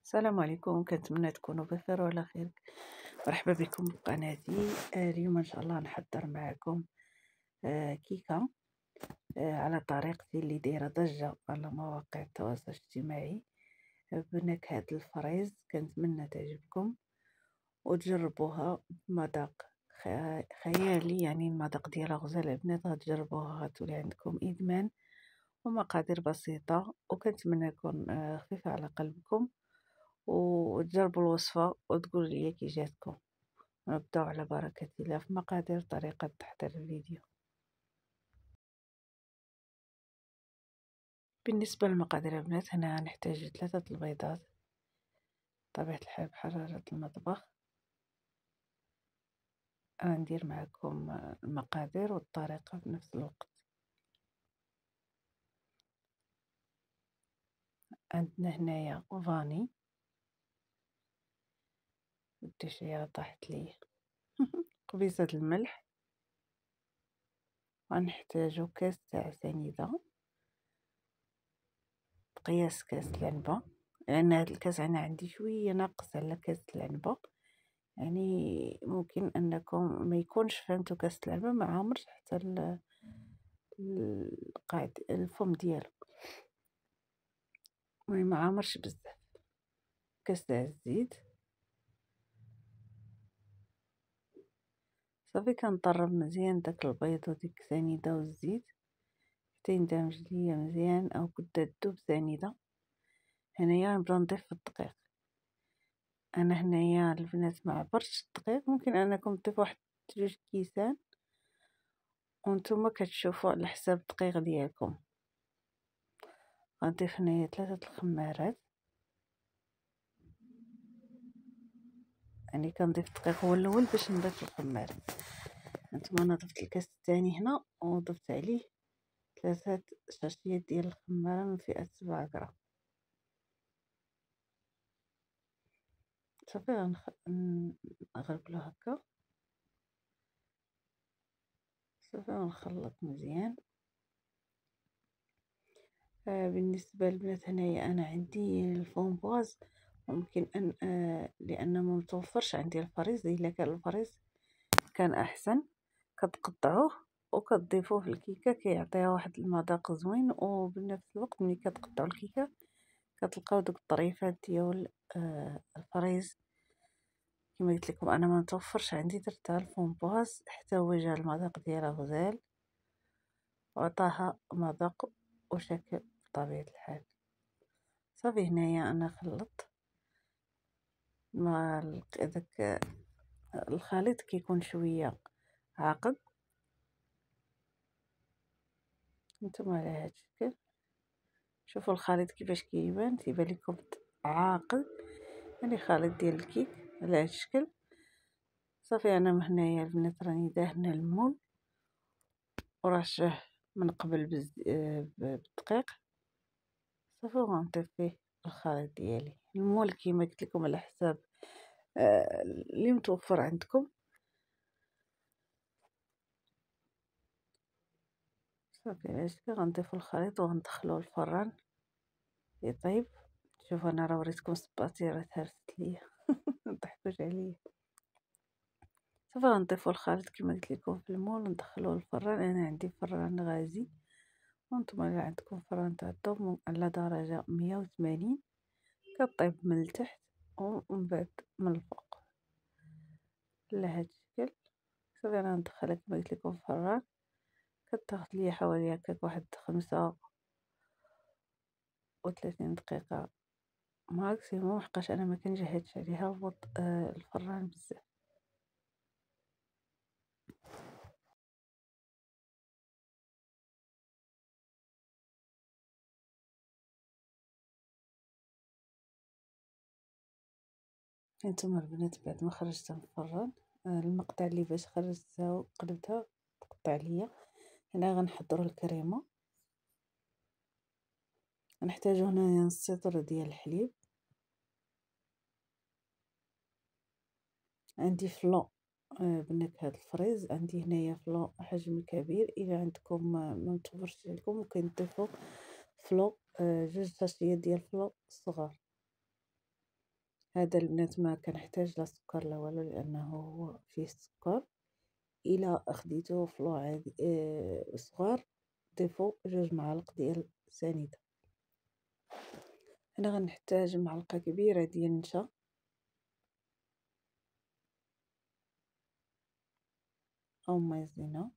السلام عليكم، كنتمنى تكونوا بخير وعلى خير. مرحبا بكم بقناتي. اليوم ان شاء الله نحضر معكم كيكه على طريقتي اللي دايره ضجه على مواقع التواصل الاجتماعي بنكهه الفريز. كنتمنى تعجبكم وتجربوها بمذاق خيالي، يعني المذاق ديالها غزال البنات. غتجربوها غتولي عندكم ادمان، ومقادير بسيطه، وكنتمنى يكون خفيف على قلبكم وتجربوا الوصفة وتقولوا لي كي جاتكم. نبداو على بركة الله في مقادير طريقة تحضير الفيديو. بالنسبة للمقادير البنات، هنا نحتاج 3 البيضات، طبيعة الحال بحرارة المطبخ. أنا ندير معكم المقادير والطريقة في نفس الوقت. عندنا هنايا فاني، ودي شوية طاحت لي قبيصة الملح، ونحتاجو كاس تاع سنيدة بقياس كاس العنبة، لأن هاد الكاس أنا عندي شوية ناقص على كاس العنبة. يعني ممكن انكم ما يكونش فهمتوا كاس العنبه ما عامرش حتى القاعد الفم ديالو، المهم ما عامرش بزاف. كاس تاع الزيت صافي، كنطرب مزيان داك البيض وديك السنيده والزيت حتى يندمج ليا مزيان او بدا تذوب سنيده. هنايا نبدا نضيف الدقيق. انا هنايا البنات ما عبرتش الدقيق، ممكن انكم تضيفوا واحد 2 كيسان وانتم كتشوفوا على حساب الدقيق ديالكم. غنضيف هنايا 3 الخمارات، يعني كنضيف الدقيق هو الاول باش نضيف الخمار. هانتوما انا ضفت الكاس الثاني هنا وضفت عليه 3 شاشيات ديال الخماره من فئه 7 غرام. صافي نغربلو هكا صافي ونخلط مزيان. بالنسبه للبنات هنايا انا عندي الفومبواز، ممكن ان لان ما متوفرش عندي الفريز. الا كان الفريز كان احسن. كتقطعوه وكتضيفوه في الكيكه كيعطيها واحد المذاق زوين، وبنفس الوقت ملي كتقطعوا الكيكه كتلقاو دوك الطريفات ديال الفريز. كما قلت لكم انا ما متوفرش عندي، درتها الفومبواز حتى هو جا المذاق ديالها غزال وعطاها مذاق وشكل بطبيعه الحال. صافي هنايا انا خلطت مع داك الخليط كيكون شويه عاقد. نتوما على هاد الشكل شوفوا الخليط كيفاش كيبان، تيبان لكم عاقد، يعني خليط ديال الكيك على هاد الشكل. صافي انا من هنايا البنات راني دهنه المول ورشه من قبل بالدقيق. صافي وغنطيب فيه الخليط ديالي. المول كيما قلت لكم على حساب اللي متوفر عندكم. صافي على هادشكل غنضيفو الخليط وغندخلوه الفران يطيب. شوفوا انا راه وريتكم السباطي راه تهرست ليا مضحكوش عليا. صافي غنضيفو الخليط كما قلت لكم في المول وندخلوه الفران. انا عندي فران غازي، وانتم الا عندكم فران تاع الضو على درجه 180 كطيب من التحت ومن بعد من الفوق على هاد الشكل. صافي انا ندخلها كما قلت لكم في الفران. كتاخد ليا حوالي هكاك واحد 35 دقيقه ماكسيموم، حقاش انا ما كنجهدش عليها الفران بزاف. هانتوما البنات بعد ما خرجتها من الفران، المقطع اللي باش خرجتها وقلبتها تقطع ليا. هنا غنحضروا الكريمه. غنحتاجو هنايا نص لتر ديال الحليب. عندي فلو بنكهه الفريز، عندي هنايا فلو حجم كبير. الا عندكم ما متوفرش لكم ممكن تضيفوا فلو 2 شاشيات ديال فلو صغار. هذا البنات ما كنحتاج لا سكر لا والو لانه هو فيه السكر. الا خديتو فلو عادي صغار ضيفو 2 معالق ديال سنيده. انا غنحتاج معلقه كبيره ديال النشا او مايزينا.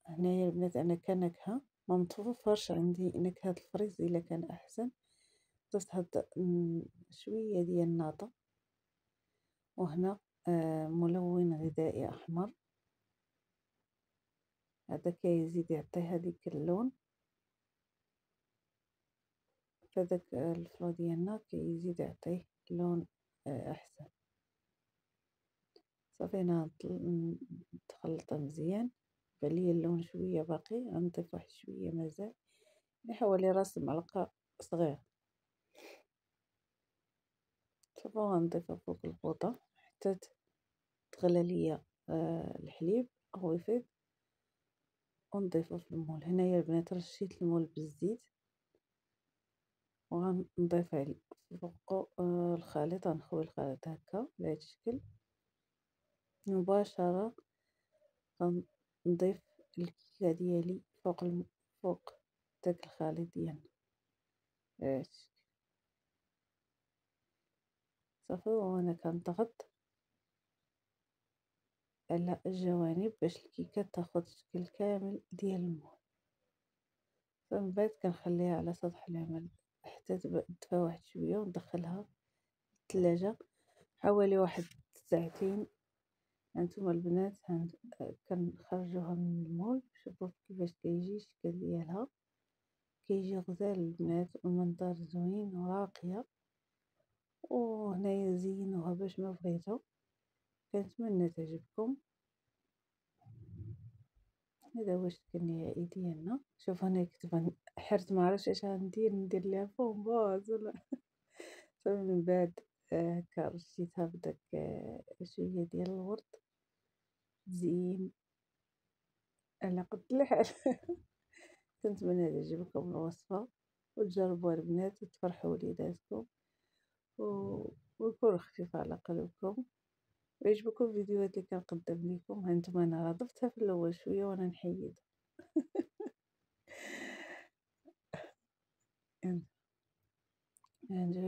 هنايا البنات انا كنكهه ما متوفرش عندي نكهه الفريز، الا كان احسن درت هاد شويه ديال الناطه، وهنا ملون غذائي احمر، هذا كيزيد يعطي هذيك اللون، فداك الفرو ديالنا كيزيد يعطيه لون احسن. صافي انا نتخلطها مزيان، بان ليا اللون شويه باقي، غنضيف واحد شويه مازال، حوالي راس معلقه صغير. صافي غنضيفها فوق البوطه حتى تغلى ليا الحليب او يفيض، ونضيفو في المول. هنايا البنات رشيت المول بالزيت، وغنضيف عليه فوقو الخليط، غنخوي الخليط هكا بهذا الشكل مباشره. غنضيف الكيكه ديالي فوق داك الخليط ديالنا صافي، وانا كنضغط على الجوانب باش الكيكه تاخد الشكل كامل ديال المول. فمن بعد كنخليها على سطح العمل حتى تدفى واحد شويه، وندخلها الثلاجه حوالي واحد ساعتين. هانتوما البنات كنخرجوها من المول، شوفوا كيفاش كيجي الشكل ديالها، كيجي غزال البنات والمنظر زوين وراقيه. وهنايا زينوها باش ما بغيتو. كنتمنى تعجبكم. هذا هو الشكل النهائي ديالنا. شوف انا كتبان حرت، ما عرفتش اش ندير ليها فومباز ولا صافي. من بعد هكا رشيتها بداك شويه ديال الورد زين على قد الحال. كنتمنى تعجبكم الوصفه وتجربوها البنات وتفرحوا وليداتكم ويكون خفيف على قلبكم، ويعجبكم الفيديوهات اللي كنقدم لكم. هانتوما انا ضفتها في الاول شويه وانا نحيد يعني